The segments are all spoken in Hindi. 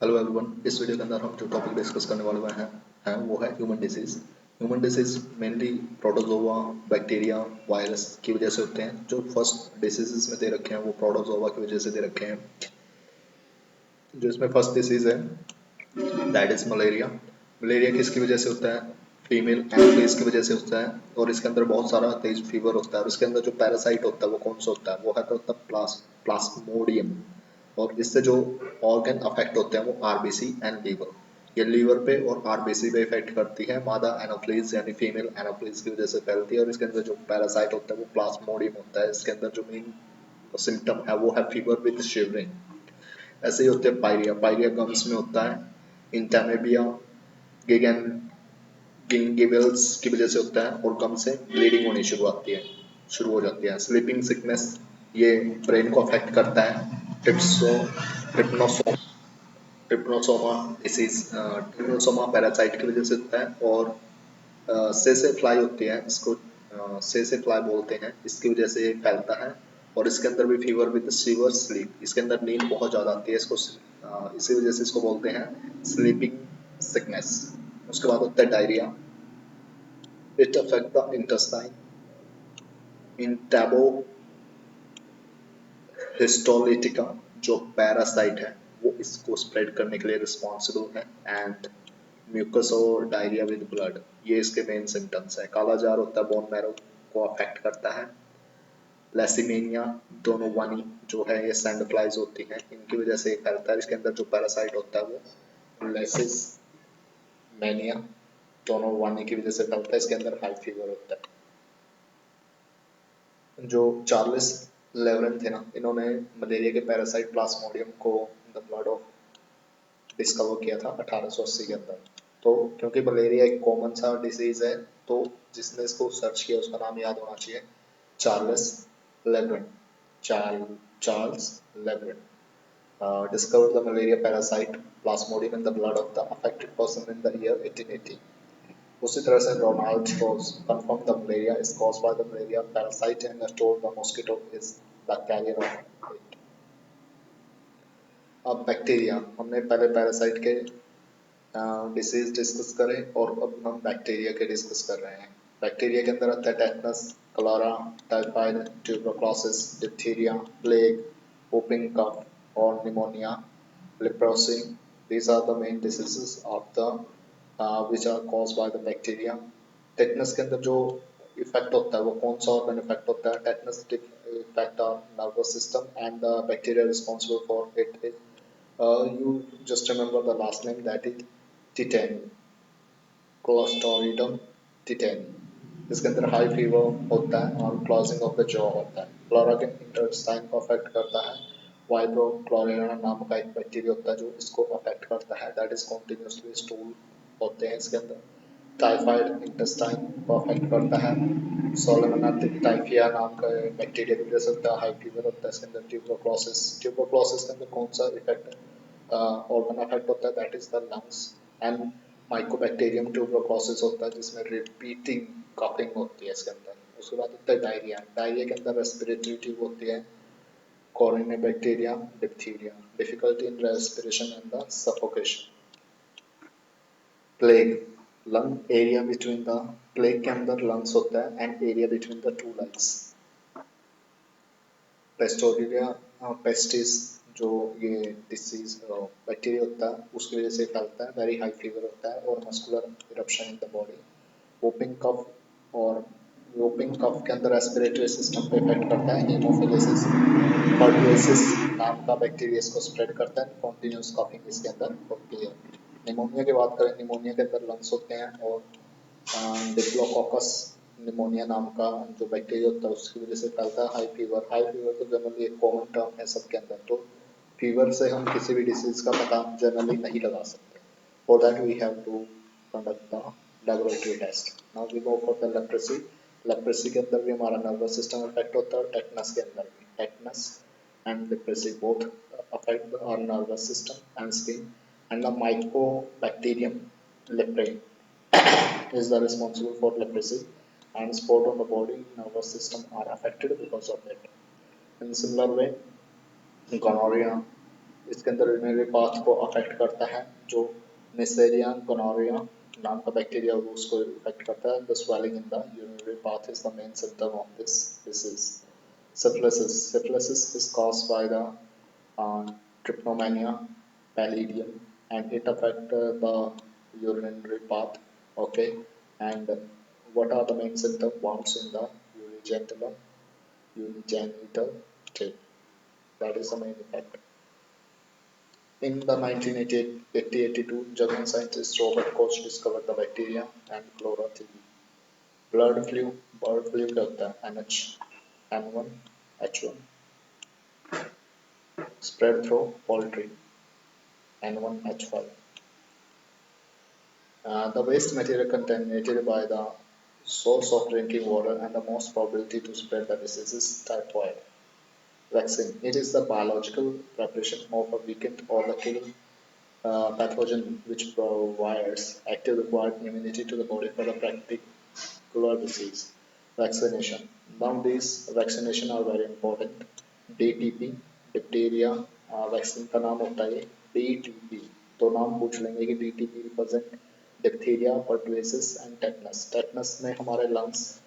हेलो एवरीवन, इस वीडियो के अंदर हम जो टॉपिक डिस्कस करने वाले हैं वो है human disease. Human disease mainly protozoa, bacteria, virus की वजह से होते हैं। जो फर्स्ट डिसीजेस में दे रखे हैं वो प्रोटोजोआ की वजह से दे रखे हैं। जो इसमें फर्स्ट डिसीज है दैट इज मलेरिया। मलेरिया किसकी वजह से होता है? फीमेल एनोफिलीज की वजह से होता है और इसके अंदर बहुत सारा तेज फीवर होता है और इसके अंदर जो पैरासाइट होता है वो कौन सा होता है? वो है तो प्लास्मोडियम। और इससे जो ऑर्गन अफेक्ट होते हैं वो आरबीसी एंड लीवर। ये लीवर पे और आरबीसी पे इफेक्ट करती है। मादा एनोफिलीज यानी फीमेल एनोफिलीज की वजह से फैलती है और इसके अंदर जो पैरासाइट होता है वो प्लास्मोडियम होता है। इसके अंदर जो मेन सिम्टम है वो है फीवर विद शिवरिंग। ऐसे ही होते हैं पायरिया। पायरिया गम्स में होता है। इंटामेबिया गिगन गिंगिबल्स की वजह से होता है और गम से ब्लीडिंग होनी शुरू हो जाती है। स्लीपिंग सिकनेस ये ब्रेन को अफेक्ट करता है। ट्रिप्सो ट्रिप्नोसोमा डिसीज, ट्रिप्नोसोमा पैरासाइट की वजह से होता है। और से फ्लाई होती है, इसको से फ्लाई बोलते हैं, इसकी वजह से ये फैलता है। और इसके अंदर भी फीवर विद सीवर स्लीप, इसके अंदर नींद बहुत ज़्यादा आती है। इसको इसी वजह से इसको बोलते हैं स्लीपिंग सिकनेस। उसके बाद होता है diarrhoea. It affect the intestine Entamoeba histolytica. जो पैरासाइट है वो इसको स्प्रेड करने के लिए रिस्पॉन्सिबल है। एंड म्यूकस और डायरिया विद ब्लड, ये इसके मेन सिम्टम्स है। काला जार होता है, बोन मैरो को अफेक्ट करता है। लैसीमीनिया दोनों वानी जो है ये सैंड फ्लाइज होती हैं, इनकी वजह से फैलता है। इसके अंदर जो पैरासाइट होता है वो लेसिस मैनिया दोनों वानी की वजह से फैलता है। इसके अंदर हाई फीवर होता है। जो चार्ल्स लेवरन थे ना, इन्होंने मलेरिया के पैरासाइट प्लाज्मोडियम को द ब्लड ऑफ डिस्कवर किया था 1880 के अंदर। तो क्योंकि मलेरिया एक कॉमन सा डिसीज है तो जिसने इसको सर्च किया उसका नाम याद होना चाहिए, Charles Laveran. Charles Laveran discovered the malaria parasite plasmodium in the blood of the affected person in the year 1880. उसी तरह से Ronald Ross confirmed the malaria is caused by the malaria parasite and told the mosquito is the carrier of it. अब बैक्टीरिया, हमने पहले पैरासाइट के डिसीज डिस्कस करें और अब हम बैक्टीरिया के डिस्कस कर रहे हैं। बैक्टीरिया के अंदर आता है टेटनस, कलरा, typhoid, tuberculosis, diphtheria, plague, whooping cough और pneumonia, leprosy. These are the main diseases of the which are caused by the bacteria. Tetanus के अंदर जो इफेक्ट होता है वो कौन सा ऑर्गन इफेक्ट होता है? Tetanus effect our nervous system and the bacteria responsible for it is you just remember the last name, that is Titan, Clostridium Titan। इसके अंदर हाई फीवर होता है और क्लॉजिंग ऑफ द जॉ होता है। क्लोरा के इंटेस्टाइन को अफेक्ट करता है। वाइब्रो क्लोरिना नाम का एक बैक्टीरिया होता है जो इसको अफेक्ट करता है, दैट इज कॉन्टिन्यूसली स्टूल होते हैं इसके अंदर। टाइफाइड इंटेस्टाइन को अफेक्ट करता है। सोलेमोना टाइफिया नाम का बैक्टीरिया की वजह से होता है, हाई फीवर होता है इसके अंदर। ट्यूबरक्लोसिस के अंदर कौन सा इफेक्ट ऑर्गन अफेक्ट होता है? That is the lungs. And Mycobacterium tuberculosis होता है जिसमें रिपीटिंग कफिंग होती है इसके अंदर। उसके बाद होता है डायरिया। डायरिया के अंदर रेस्पिरेटरी ट्यूब होती है। Bacteria, diphtheria, difficulty in respiration and the suffocation. Plague, lung area between the, plague के अंदर लंग्स होता है and area between the two lungs. Pasteurella pestis जो ये डिसीज बैक्टीरिया होता है उसकी वजह से फैलता है। वेरी हाई फीवर होता है और muscular eruption in the body. Whooping cough, और वोपिंग कफ के अंदर रेस्पिरेटरी सिस्टम पे इफेक्ट करता है। हीमोफिलिसिस पर्टुएसिस नाम का बैक्टीरिया इसको स्प्रेड करता है। कॉन्टिन्यूस कफिंग इसके अंदर होती है। निमोनिया की बात करें, निमोनिया के अंदर लंग्स होते हैं और डिप्लोकोकस निमोनिया नाम का जो बैक्टीरिया होता है उसकी वजह से फैलता है। हाई फीवर तो जनरली एक कॉमन टर्म है सबके अंदर, तो फीवर से हम किसी भी डिसीज का पता जनरली नहीं लगा सकते। For that we have to conduct the laboratory test. Now we go for the leprosy. Leprosy के अंदर भी हमारा नर्वस सिस्टम अफेक्ट होता है और टेटनस के अंदर भी। Tetanus and leprosy both affect our nervous system and skin, and the mycobacterium leprae is the responsible for leprosy, and spot on the body, nervous system are affected because of it. In similar way, gonorrhea, इसके अंदर यूरिनरी पाथ को अफेक्ट करता है, जो नेसेरिया गोनोरिया नाम का बैक्टीरिया उसको अफेक्ट करता है। The swelling in the urinary path is the main symptom of this disease. Syphilis is caused by the tryptomania pallidum, and it affect the urinary path. Okay, and what are the main symptoms? Wounds in the urogenital tract. That is the main effect. In the 1980-82, German scientist Robert Koch discovered the bacteria and flora theory. Bird flu क्या होता है? N1, H1, spread through poultry, N1, H5. The waste material contaminated by the source of drinking water and the most probability to spread the disease is typhoid. Vaccine. It is the biological preparation of a weakened or the kill pathogen which provides active required immunity to the body for the particular disease. Vaccination. Now these vaccination are very important. DTP, diphtheria vaccine का नाम होता है DTP। तो नाम पूछ लेंगे कि DTP represent diphtheria, pertussis and tetanus. Tetanus में हमारे लंग्स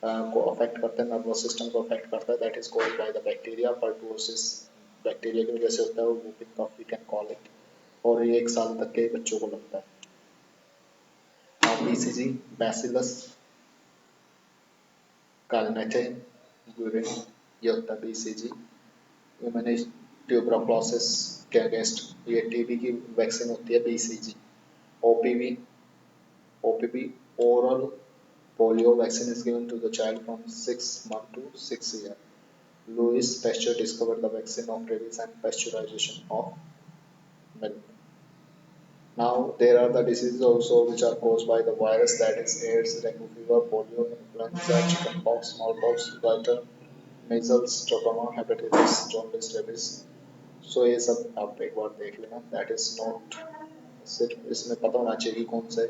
को अफेक्ट करता है, नर्वस सिस्टम को अफेक्ट करता है, that is called by the bacteria. Pertussis bacteria की वजह से होता है, वो whooping cough we can call it, और ये 1 साल तक के बच्चों को लगता है। BCG, बैसिलस कैलमेटे ग्यूरिन, ये होता है BCG। मैंने ट्यूबरकुलोसिस के अगेंस्ट ये टीबी की वैक्सीन होती है BCG। OPV, OPV oral polio vaccine is given to the child from 6 months to 6 years. Louis Pasteur discovered the vaccine of rabies and pasteurization of milk. Now there are the diseases also which are caused by the virus, that is AIDS, dengue fever, polio, influenza, chickenpox, smallpox, goiter, measles, trachoma, hepatitis, jaundice, rabies. So ये सब आप एक बार देख लेना, that is not, सिर्फ इसमें पता होना चाहिए कि कौन से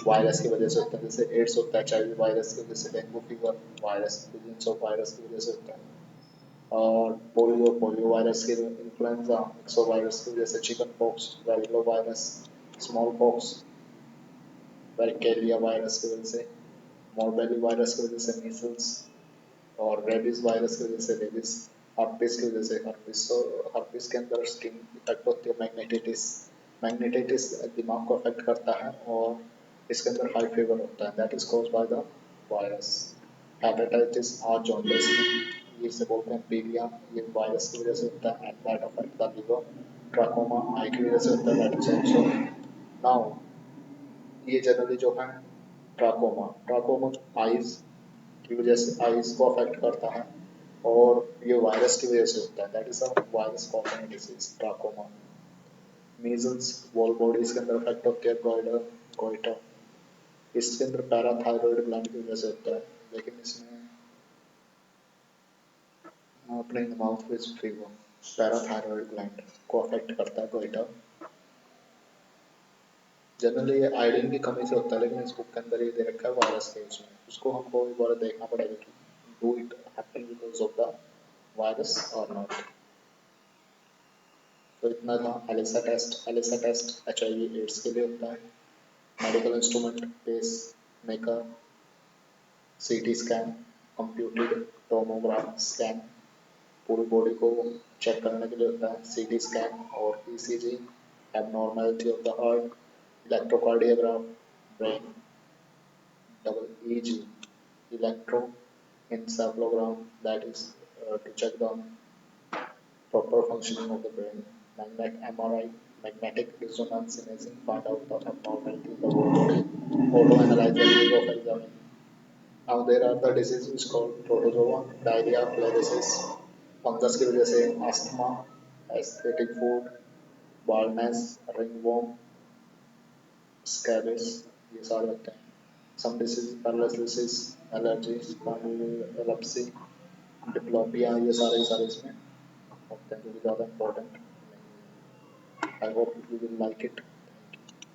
वायरस की वजह से होता है। जैसे एड्स होता है HIV वायरस की वजह से, dengue fever virus billions of virus की वजह से होता है, और पोलियो वायरस की, इन्फ्लुएंजा एक्सो वायरस की वजह से, चिकन पॉक्स, वेरिलो virus, smallpox, varicella virus की वजह से, मोरबेली वायरस की वजह से मीसल्स, और रेबीज वायरस की वजह से रेबीज, हर्पिस की वजह से हर्पिस। तो हर्पिस के अंदर स्किन इफेक्ट होती है, मैग्नेटाइटिस। मैग्नेटाइटिस दिमाग को अफेक्ट करता है, और इसके अंदर हाई फीवर होता है, that is caused by the virus. Hepatitis और जॉन्डिस, ये इसे बोलते हैं पीलिया, ये वायरस की वजह से होता है, and that affect the liver. Trachoma eye की वजह से होता है, दैट इज ऑल्सो। नाउ ये जनरली जो है ट्राकोमा, ट्राकोमा आईज की वजह से, आईज को अफेक्ट करता है, और ये वायरस की वजह से होता है, that is a virus causing disease trachoma. Measles wall bodies के अंदर अफेक्ट होती है, गोइटर, इसके अंदर पैराथायरॉयड ग्लैंड की वजह से होता है, लेकिन इसमें अपने mouth with fever, parathyroid gland को अफेक्ट करता है गोइटर। जनरली ये आयोडीन की कमी से होता है, लेकिन इस बुक के अंदर ये दे रखा है वायरस के उसमें, उसको हमको एक बार देखना पड़ेगा कि do it happen because of the virus और नॉट। तो इतना था ELISA test. ELISA test HIV AIDS के लिए होता है। Medical instrument, pacemaker, CT scan, computed tomograph scan, पूरी बॉडी को चेक करने के लिए होता है, CT स्कैन और ECG, abnormality of the heart, electrocardiograph, brain, EEG, electroencephalogram, that is to check the proper functioning of the brain, MRI, magnetic resonance imaging, find out the abnormality in the whole body, auto analyzer use of examining. Now there are the diseases called protozoa, diarrhea, pleurosis, fungus की वजह से asthma, aesthetic food, baldness, ringworm, scabies, ये सारे होते हैं। Some disease, paralysis, allergies, epilepsy, diplopia, ये सारे इसमें होते हैं, जो कि ज़्यादा important नहीं है। I hope you will like it.